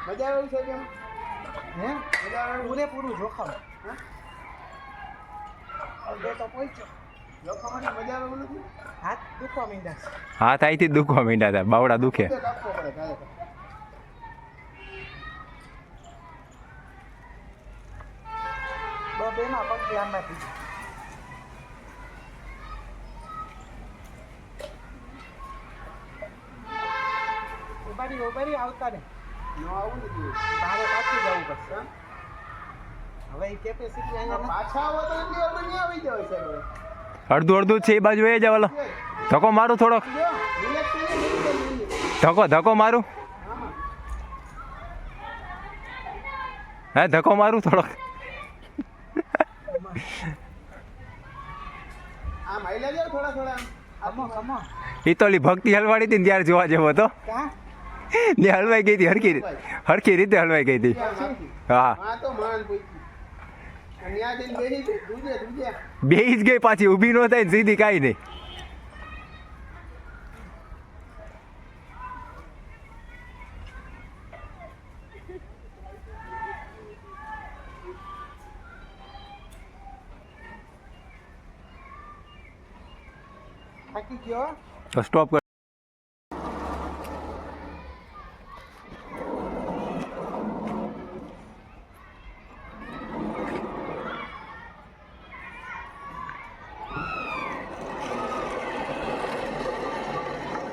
મજા આવે છે કેમ હે મજા આવે પૂરેપૂરું જોખમ હા અડધો તો પહોંચ્યો જોખમની મજા આવે નથી હાથ દુખવા માંડ્યા છે. હાથ અહીંથી જ દુખવા માંડ્યા હતા, બાવડા દુખે. પોતે કાપવો પડે કાલે બેમાં પગ લાંબા થઈ ગયા. ઉભારી આવતા ને ન આવું નથી તારે પાછું જવું પડશે. હવે એ કેપેસિટી અહીંયા પાછા આવો તો એટલી વાર નહીં આવી જાય સર હવે અડધું અડધું જ છે એ બાજુ એ જાવ. ઓલો ધક્કો મારું થોડોક, જો રિલેક્સ થઈને ધક્કો મારું. હે ધક્કો મારું થોડોક. આમ હાઈલા જાવ થોડા થોડા કમો કમો એ તો ઓલી ભક્તિ હલવાડી હતી ને ત્યારે જોવા જેવો હતો. ક્યાં ને હલવાઈ ગઈ હતી હરખી રીતે હલવાઈ ગઈ હતી. હા હા તો માન પૂછી અને યા જઈને બેહી દૂજે બેહી જ ગઈ પાછી, ઊભી ન થાય ને સીધી કાંઈ નહીં. થાકી ગયો તો સ્ટોપ કર.